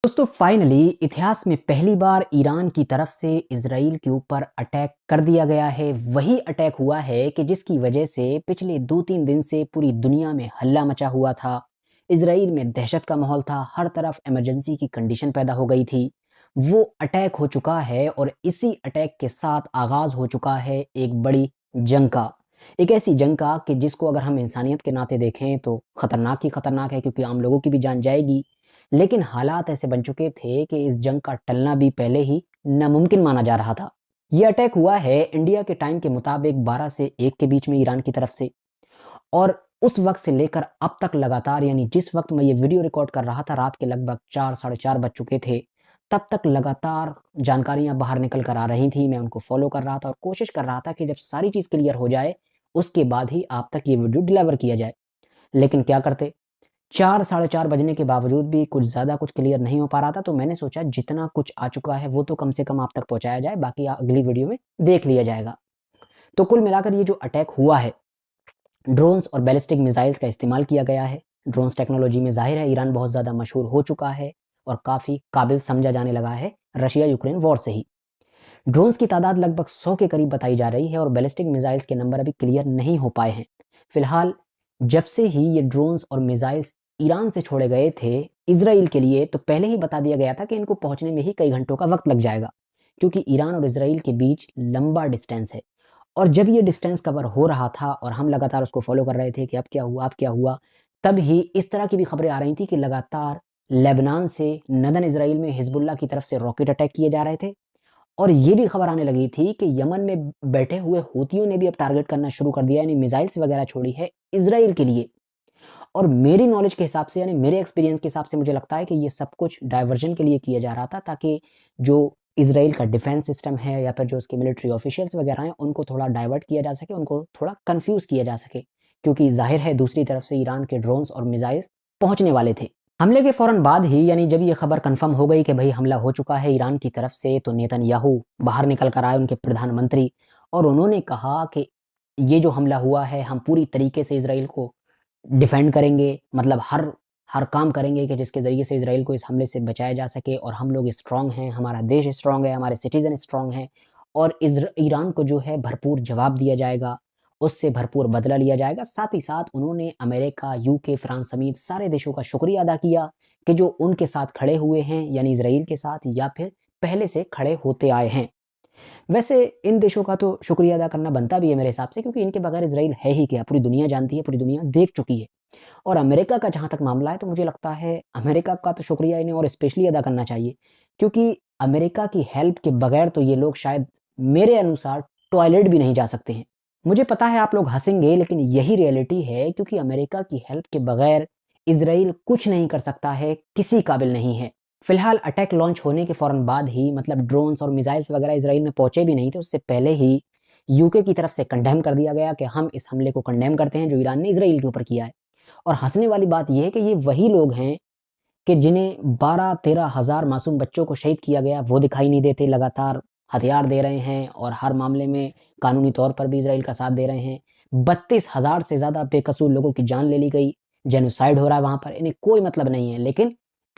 दोस्तों फाइनली इतिहास में पहली बार ईरान की तरफ से इजराइल के ऊपर अटैक कर दिया गया है। वही अटैक हुआ है कि जिसकी वजह से पिछले 2-3 दिन से पूरी दुनिया में हल्ला मचा हुआ था। इजराइल में दहशत का माहौल था, हर तरफ इमरजेंसी की कंडीशन पैदा हो गई थी। वो अटैक हो चुका है और इसी अटैक के साथ आगाज हो चुका है एक बड़ी जंग का। एक ऐसी जंग का कि जिसको अगर हम इंसानियत के नाते देखें तो खतरनाक ही खतरनाक है, क्योंकि आम लोगों की भी जान जाएगी। लेकिन हालात ऐसे बन चुके थे कि इस जंग का टलना भी पहले ही नामुमकिन माना जा रहा था। ये अटैक हुआ है इंडिया के टाइम के मुताबिक 12 से 1 के बीच में ईरान की तरफ से। और उस वक्त से लेकर अब तक लगातार, यानी जिस वक्त मैं ये वीडियो रिकॉर्ड कर रहा था रात के लगभग 4 साढ़े 4 बज चुके थे, तब तक लगातार जानकारियां बाहर निकल कर आ रही थी। मैं उनको फॉलो कर रहा था और कोशिश कर रहा था कि जब सारी चीज़ क्लियर हो जाए उसके बाद ही आप तक ये वीडियो डिलीवर किया जाए। लेकिन क्या करते, 4 साढ़े 4 बजने के बावजूद भी कुछ ज़्यादा कुछ क्लियर नहीं हो पा रहा था, तो मैंने सोचा जितना कुछ आ चुका है वो तो कम से कम आप तक पहुँचाया जाए, बाकी अगली वीडियो में देख लिया जाएगा। तो कुल मिलाकर ये जो अटैक हुआ है, ड्रोन्स और बैलिस्टिक मिसाइल्स का इस्तेमाल किया गया है। ड्रोन्स टेक्नोलॉजी में ज़ाहिर है ईरान बहुत ज़्यादा मशहूर हो चुका है और काफ़ी काबिल समझा जाने लगा है रशिया यूक्रेन वॉर से ही। ड्रोन्स की तादाद लगभग 100 के करीब बताई जा रही है और बैलिस्टिक मिसाइल्स के नंबर अभी क्लियर नहीं हो पाए हैं। फिलहाल जब से ही ये ड्रोन्स और मिसाइल्स ईरान से छोड़े गए थे इसराइल के लिए, तो पहले ही बता दिया गया था कि इनको पहुंचने में ही कई घंटों का वक्त लग जाएगा, क्योंकि ईरान और इसराइल के बीच लंबा डिस्टेंस है। और जब ये डिस्टेंस कवर हो रहा था और हम लगातार उसको फॉलो कर रहे थे कि अब क्या हुआ अब क्या हुआ, तब ही इस तरह की भी खबरें आ रही थी कि लगातार लेबनान से नदन इसराइल में हिजबुल्लाह की तरफ से रॉकेट अटैक किए जा रहे थे। और ये भी खबर आने लगी थी कि यमन में बैठे हुए हूतियों ने भी अब टारगेट करना शुरू कर दिया, यानी मिसाइल्स वगैरह छोड़ी है इसराइल के लिए। और मेरी नॉलेज के हिसाब से, यानी मेरे एक्सपीरियंस के हिसाब से मुझे लगता है कि ये सब कुछ डाइवर्जन के लिए किया जा रहा था, ताकि जो इसराइल का डिफेंस सिस्टम है या फिर जो उसके मिलिट्री ऑफिशियल्स वगैरह हैं उनको थोड़ा डाइवर्ट किया जा सके, उनको थोड़ा कंफ्यूज किया जा सके, क्योंकि जाहिर है दूसरी तरफ से ईरान के ड्रोन्स और मिसाइल पहुंचने वाले थे। हमले के फौरन बाद ही, यानी जब ये खबर कंफर्म हो गई कि भाई हमला हो चुका है ईरान की तरफ से, तो नेतन्याहू बाहर निकल कर आए, उनके प्रधानमंत्री, और उन्होंने कहा कि ये जो हमला हुआ है हम पूरी तरीके से इसराइल को डिफेंड करेंगे, मतलब हर हर काम करेंगे कि जिसके ज़रिए से इसराइल को इस हमले से बचाया जा सके। और हम लोग स्ट्रांग हैं, हमारा देश स्ट्रांग है, हमारे सिटीज़न स्ट्रांग हैं, और ईरान को जो है भरपूर जवाब दिया जाएगा, उससे भरपूर बदला लिया जाएगा। साथ ही साथ उन्होंने अमेरिका, यूके, फ्रांस समेत सारे देशों का शुक्रिया अदा किया कि जो उनके साथ खड़े हुए हैं, यानी इसराइल के साथ, या फिर पहले से खड़े होते आए हैं। वैसे इन देशों का तो शुक्रिया अदा करना बनता भी है मेरे हिसाब से, क्योंकि इनके बगैर इसराइल है ही क्या, पूरी दुनिया जानती है, पूरी दुनिया देख चुकी है। और अमेरिका का जहाँ तक मामला है, तो मुझे लगता है अमेरिका का तो शुक्रिया इन्हें और स्पेशली अदा करना चाहिए, क्योंकि अमेरिका की हेल्प के बगैर तो ये लोग शायद मेरे अनुसार टॉयलेट भी नहीं जा सकते हैं। मुझे पता है आप लोग हँसेंगे, लेकिन यही रियलिटी है, क्योंकि अमेरिका की हेल्प के बगैर इसराइल कुछ नहीं कर सकता है, किसी काबिल नहीं है। फिलहाल अटैक लॉन्च होने के फौरन बाद ही, मतलब ड्रोन्स और मिसाइल्स वगैरह इसराइल में पहुंचे भी नहीं थे, उससे पहले ही यूके की तरफ से कंडेम कर दिया गया कि हम इस हमले को कंडेम करते हैं जो ईरान ने इसराइल के ऊपर किया है। और हँसने वाली बात यह है कि ये वही लोग हैं कि जिन्हें 12-13 हज़ार मासूम बच्चों को शहीद किया गया, वो दिखाई नहीं देते, लगातार हथियार दे रहे हैं और हर मामले में कानूनी तौर पर भी इसराइल का साथ दे रहे हैं। 32,000 से ज़्यादा बेकसूर लोगों की जान ले ली गई, जेनोसाइड हो रहा है वहाँ पर, इन्हें कोई मतलब नहीं है। लेकिन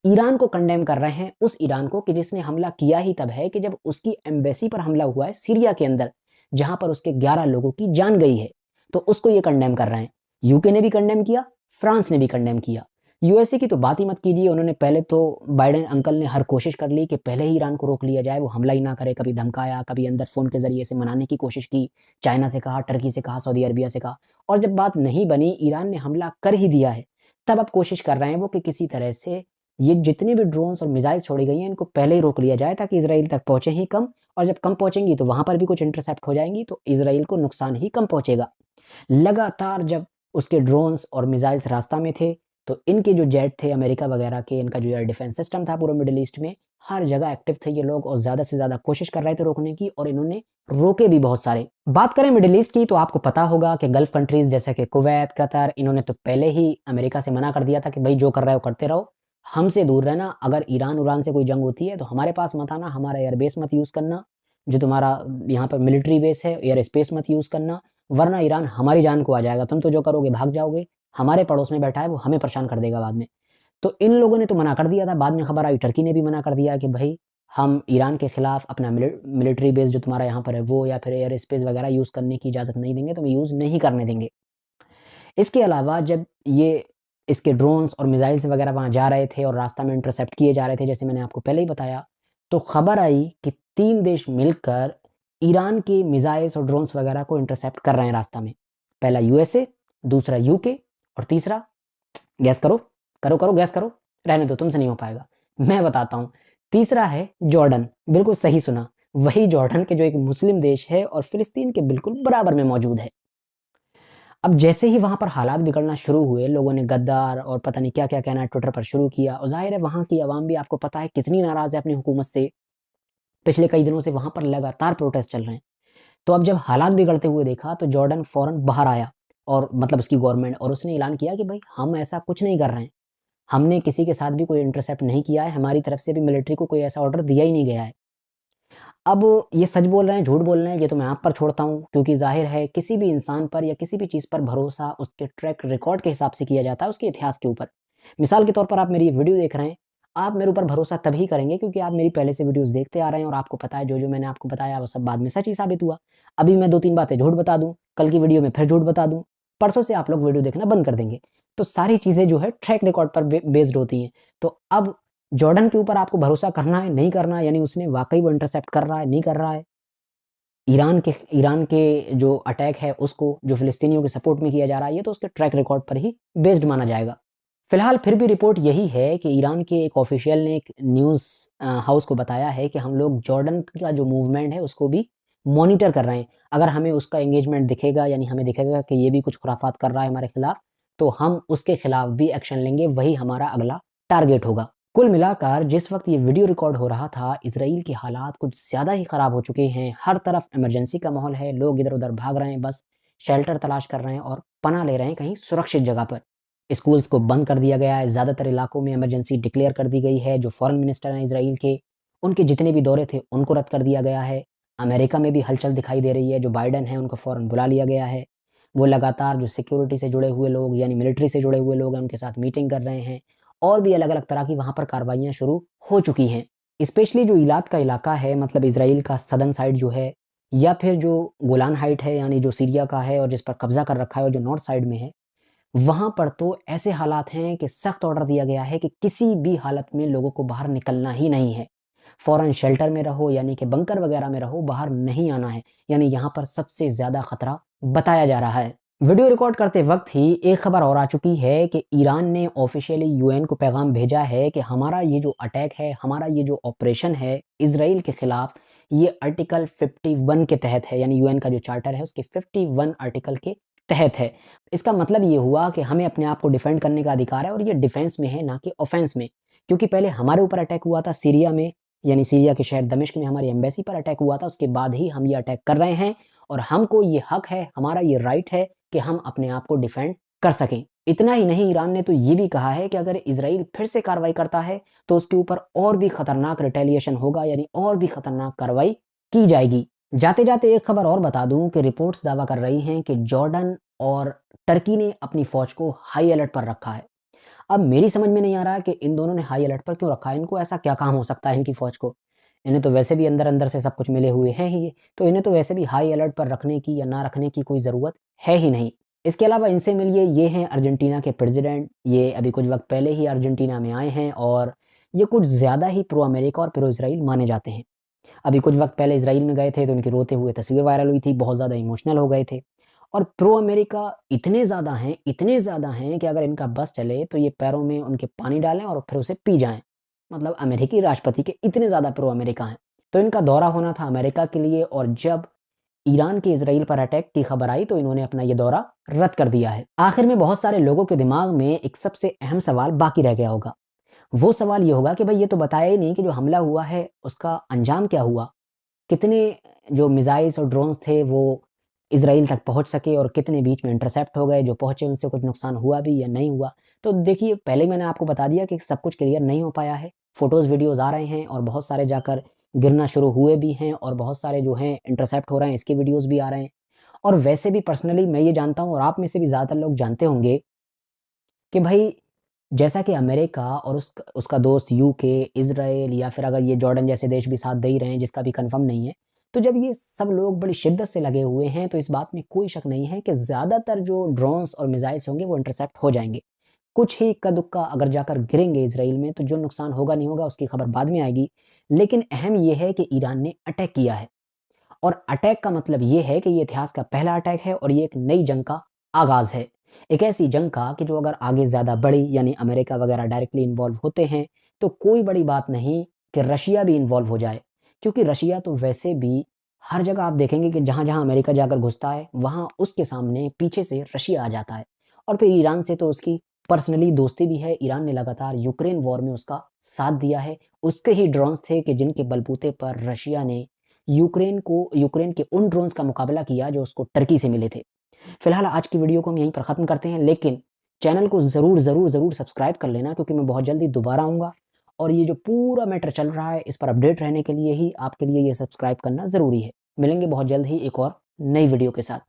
ईरान को कंडेम कर रहे हैं, उस ईरान को कि जिसने हमला किया ही तब है कि जब उसकी एम्बेसी पर हमला हुआ है सीरिया के अंदर, जहाँ पर उसके 11 लोगों की जान गई है, तो उसको ये कंडेम कर रहे हैं। यूके ने भी कंडेम किया, फ्रांस ने भी कंडेम किया। यूएसए की तो बात ही मत कीजिए, उन्होंने पहले तो, बाइडेन अंकल ने हर कोशिश कर ली कि पहले ही ईरान को रोक लिया जाए, वो हमला ही ना करे, कभी धमकाया, कभी अंदर फ़ोन के ज़रिए से मनाने की कोशिश की, चाइना से कहा, टर्की से कहा, सऊदी अरबिया से कहा, और जब बात नहीं बनी, ईरान ने हमला कर ही दिया है, तब अब कोशिश कर रहे हैं वो कि किसी तरह से ये जितने भी ड्रोन्स और मिसाइल्स छोड़ी गई हैं, इनको पहले ही रोक लिया जाए, ताकि इसराइल तक पहुँचे ही कम, और जब कम पहुँचेंगी तो वहाँ पर भी कुछ इंटरसेप्ट हो जाएँगी, तो इसराइल को नुकसान ही कम पहुँचेगा। लगातार जब उसके ड्रोन्स और मिसाइल्स रास्ता में थे, तो इनके जो जेट थे अमेरिका वगैरह के, इनका जो एयर डिफेंस सिस्टम था पूरे मिडिल ईस्ट में, हर जगह एक्टिव थे ये लोग, और ज़्यादा से ज़्यादा कोशिश कर रहे थे रोकने की, और इन्होंने रोके भी बहुत सारे। बात करें मिडिल ईस्ट की, तो आपको पता होगा कि गल्फ कंट्रीज़ जैसे कि कुवैत, कतर, इन्होंने तो पहले ही अमेरिका से मना कर दिया था कि भाई जो कर रहे हो करते रहो, हमसे दूर रहना, अगर ईरान से कोई जंग होती है तो हमारे पास मत आना, हमारा एयर बेस मत यूज़ करना, जो तुम्हारा यहाँ पर मिलिट्री बेस है, एयर स्पेस मत यूज़ करना, वरना ईरान हमारी जान को आ जाएगा, तुम तो जो करोगे भाग जाओगे, हमारे पड़ोस में बैठा है वो हमें परेशान कर देगा बाद में। तो इन लोगों ने तो मना कर दिया था, बाद में खबर आई टर्की ने भी मना कर दिया कि भाई हम ईरान के खिलाफ अपना मिलिट्री बेस जो तुम्हारा यहाँ पर है वो या फिर एयर स्पेस वगैरह यूज़ करने की इजाज़त नहीं देंगे, तुम यूज़ नहीं करने देंगे। इसके अलावा जब ये इसके ड्रोन्स और मिसाइल्स वगैरह वहाँ जा रहे थे और रास्ता में इंटरसेप्ट किए जा रहे थे, जैसे मैंने आपको पहले ही बताया, तो खबर आई कि 3 देश मिलकर ईरान के मिसाइल्स और ड्रोन्स वगैरह को इंटरसेप्ट कर रहे हैं रास्ता में। पहला यूएसए, दूसरा यूके और तीसरा गैस करो, करो गैस करो, रहने दो तुमसे नहीं हो पाएगा, मैं बताता हूँ। तीसरा है जॉर्डन, बिल्कुल सही सुना, वही जॉर्डन के जो एक मुस्लिम देश है और फिलिस्तीन के बिल्कुल बराबर में मौजूद है। अब जैसे ही वहाँ पर हालात बिगड़ना शुरू हुए, लोगों ने गद्दार और पता नहीं क्या-क्या कहना ट्विटर पर शुरू किया और ज़ाहिर है वहाँ की आवाम भी आपको पता है कितनी नाराज़ है अपनी हुकूमत से। पिछले कई दिनों से वहाँ पर लगातार प्रोटेस्ट चल रहे हैं। तो अब जब हालात बिगड़ते हुए देखा तो जॉर्डन फ़ौरन बाहर आया और मतलब उसकी गवर्नमेंट, और उसने ऐलान किया कि भाई हम ऐसा कुछ नहीं कर रहे हैं। हमने किसी के साथ भी कोई इंटरसेप्ट नहीं किया है, हमारी तरफ से भी मिलिट्री को कोई ऐसा ऑर्डर दिया ही नहीं गया है। अब ये सच बोल रहे हैं, झूठ बोल रहे हैं, ये तो मैं आप पर छोड़ता हूँ, क्योंकि ज़ाहिर है किसी भी इंसान पर या किसी भी चीज़ पर भरोसा उसके ट्रैक रिकॉर्ड के हिसाब से किया जाता है, उसके इतिहास के ऊपर। मिसाल के तौर पर आप मेरी ये वीडियो देख रहे हैं, आप मेरे ऊपर भरोसा तभी करेंगे क्योंकि आप मेरी पहले से वीडियोज़ देखते आ रहे हैं और आपको पता है जो-जो मैंने आपको बताया वो सब बाद में सच ही साबित हुआ। अभी मैं 2-3 बातें झूठ बता दूँ, कल की वीडियो में फिर झूठ बता दूँ, परसों से आप लोग वीडियो देखना बंद कर देंगे। तो सारी चीज़ें जो है ट्रैक रिकॉर्ड पर बेस्ड होती हैं। तो अब जॉर्डन के ऊपर आपको भरोसा करना है, नहीं करना है, यानी उसने वाक़ई वो इंटरसेप्ट कर रहा है, नहीं कर रहा है। ईरान के जो अटैक है उसको जो फ़िलिस्तीनियों के सपोर्ट में किया जा रहा है, ये तो उसके ट्रैक रिकॉर्ड पर ही बेस्ड माना जाएगा। फ़िलहाल फिर भी रिपोर्ट यही है कि ईरान के एक ऑफ़िशियल ने एक न्यूज़ हाउस को बताया है कि हम लोग जॉर्डन का जो मूवमेंट है उसको भी मॉनिटर कर रहे हैं। अगर हमें उसका एंगेजमेंट दिखेगा, यानी हमें दिखेगा कि ये भी कुछ खुराफात कर रहा है हमारे खिलाफ, तो हम उसके खिलाफ भी एक्शन लेंगे, वही हमारा अगला टारगेट होगा। कुल मिलाकर जिस वक़्त ये वीडियो रिकॉर्ड हो रहा था, इज़राइल के हालात कुछ ज़्यादा ही ख़राब हो चुके हैं। हर तरफ इमरजेंसी का माहौल है, लोग इधर-उधर भाग रहे हैं, बस शेल्टर तलाश कर रहे हैं और पनाह ले रहे हैं कहीं सुरक्षित जगह पर। स्कूल्स को बंद कर दिया गया है, ज़्यादातर इलाकों में इमरजेंसी डिक्लेयर कर दी गई है। जो फ़ॉरेन मिनिस्टर हैं इज़राइल के, उनके जितने भी दौरे थे, उनको रद्द कर दिया गया है। अमेरिका में भी हलचल दिखाई दे रही है, जो बाइडेन हैं, उनको फ़ौरन बुला लिया गया है। वो लगातार जो सिक्योरिटी से जुड़े हुए लोग, यानी मिलिट्री से जुड़े हुए लोग हैं, उनके साथ मीटिंग कर रहे हैं और भी अलग-अलग तरह की वहाँ पर कार्रवाइयाँ शुरू हो चुकी हैं। स्पेशली जो ईलात का इलाका है, मतलब इज़राइल का सदर्न साइड जो है, या फिर जो गोलान हाइट है, यानी जो सीरिया का है और जिस पर कब्ज़ा कर रखा है और जो नॉर्थ साइड में है, वहाँ पर तो ऐसे हालात हैं कि सख्त ऑर्डर दिया गया है कि किसी भी हालत में लोगों को बाहर निकलना ही नहीं है। फ़ौरन शेल्टर में रहो, यानी कि बंकर वगैरह में रहो, बाहर नहीं आना है। यानी यहाँ पर सबसे ज़्यादा खतरा बताया जा रहा है। वीडियो रिकॉर्ड करते वक़्त ही एक खबर और आ चुकी है कि ईरान ने ऑफ़िशियली यूएन को पैगाम भेजा है कि हमारा ये जो अटैक है, हमारा ये जो ऑपरेशन है इज़राइल के खिलाफ, ये आर्टिकल 51 के तहत है, यानी यूएन का जो चार्टर है उसके 51 आर्टिकल के तहत है। इसका मतलब ये हुआ कि हमें अपने आप को डिफेंड करने का अधिकार है और ये डिफेंस में है, ना कि ऑफेंस में। क्योंकि पहले हमारे ऊपर अटैक हुआ था सीरिया में, यानी सीरिया के शहर दमिश्क में हमारी एम्बेसी पर अटैक हुआ था, उसके बाद ही हम ये अटैक कर रहे हैं और हमको ये हक है, हमारा ये राइट है कि हम अपने आप को डिफेंड कर सकें। इतना ही नहीं, ईरान ने तो ये भी कहा है कि अगर इज़राइल फिर से कार्रवाई करता है तो उसके ऊपर और भी खतरनाक रिटेलिएशन होगा, यानी और भी खतरनाक कार्रवाई की जाएगी। जाते-जाते एक खबर और बता दूं कि रिपोर्ट्स दावा कर रही हैं कि जॉर्डन और टर्की ने अपनी फ़ौज को हाई अलर्ट पर रखा है। अब मेरी समझ में नहीं आ रहा है कि इन दोनों ने हाई अलर्ट पर क्यों रखा है? इनको ऐसा क्या काम हो सकता है इनकी फ़ौज को? इन्हें तो वैसे भी अंदर-अंदर से सब कुछ मिले हुए हैं ही ये, तो इन्हें तो वैसे भी हाई अलर्ट पर रखने की या ना रखने की कोई ज़रूरत है ही नहीं। इसके अलावा इनसे मिलिए, ये हैं अर्जेंटीना के प्रेज़िडेंट, ये अभी कुछ वक़्त पहले ही अर्जेंटीना में आए हैं और ये कुछ ज़्यादा ही प्रो अमेरिका और प्रो इज़राइल माने जाते हैं। अभी कुछ वक़्त पहले इज़राइल में गए थे तो उनकी रोते हुए तस्वीर वायरल हुई थी, बहुत ज़्यादा इमोशनल हो गए थे। और प्रो अमेरिका इतने ज़्यादा हैं कि अगर इनका बस चले तो ये पैरों में उनके पानी डालें और फिर उसे पी जाएँ। मतलब अमेरिकी राष्ट्रपति के इतने ज़्यादा प्रो अमेरिका हैं। तो इनका दौरा होना था अमेरिका के लिए और जब ईरान के इज़राइल पर अटैक की खबर आई तो इन्होंने अपना ये दौरा रद्द कर दिया है। आखिर में बहुत सारे लोगों के दिमाग में एक सबसे अहम सवाल बाकी रह गया होगा। वो सवाल ये होगा कि भाई ये तो बताया ही नहीं कि जो हमला हुआ है उसका अंजाम क्या हुआ? कितने जो मिसाइल्स और ड्रोन्स थे वो इज़राइल तक पहुँच सके और कितने बीच में इंटरसेप्ट हो गए, जो पहुँचे उनसे कुछ नुकसान हुआ भी या नहीं हुआ। तो देखिए, पहले ही मैंने आपको बता दिया कि सब कुछ क्लियर नहीं हो पाया है। फ़ोटोज़, वीडियोज़ आ रहे हैं और बहुत सारे जाकर गिरना शुरू हुए भी हैं और बहुत सारे जो हैं इंटरसेप्ट हो रहे हैं, इसके वीडियोज़ भी आ रहे हैं। और वैसे भी पर्सनली मैं ये जानता हूँ और आप में से भी ज़्यादातर लोग जानते होंगे कि भई जैसा कि अमेरिका और उसका दोस्त यूके, इज़राइल या फिर अगर ये जॉर्डन जैसे देश भी साथ दे ही रहे हैं जिसका भी कन्फर्म नहीं है। तो जब ये सब लोग बड़ी शिद्दत से लगे हुए हैं तो इस बात में कोई शक नहीं है कि ज़्यादातर जो ड्रोन्स और मिसाइल्स होंगे वो इंटरसेप्ट हो जाएँगे। कुछ ही इक्का-दुक्का अगर जाकर गिरेंगे इज़राइल में तो जो नुकसान होगा नहीं होगा उसकी खबर बाद में आएगी। लेकिन अहम ये है कि ईरान ने अटैक किया है और अटैक का मतलब ये है कि ये इतिहास का पहला अटैक है और ये एक नई जंग का आगाज़ है। एक ऐसी जंग का कि जो अगर आगे ज़्यादा बढ़ी यानी अमेरिका वगैरह डायरेक्टली इन्वॉल्व होते हैं तो कोई बड़ी बात नहीं कि रशिया भी इन्वॉल्व हो जाए। क्योंकि रशिया तो वैसे भी हर जगह आप देखेंगे कि जहाँ-जहाँ अमेरिका जाकर घुसता है वहाँ उसके सामने पीछे से रशिया आ जाता है। और फिर ईरान से तो उसकी पर्सनली दोस्ती भी है। ईरान ने लगातार यूक्रेन वॉर में उसका साथ दिया है। उसके ही ड्रोन्स थे कि जिनके बलबूते पर रशिया ने यूक्रेन के उन ड्रोन्स का मुकाबला किया जो उसको टर्की से मिले थे। फिलहाल आज की वीडियो को हम यहीं पर ख़त्म करते हैं, लेकिन चैनल को ज़रूर, ज़रूर, ज़रूर सब्सक्राइब कर लेना क्योंकि मैं बहुत जल्दी दोबारा आऊँगा और ये जो पूरा मैटर चल रहा है इस पर अपडेट रहने के लिए ही आपके लिए ये सब्सक्राइब करना ज़रूरी है। मिलेंगे बहुत जल्द ही एक और नई वीडियो के साथ।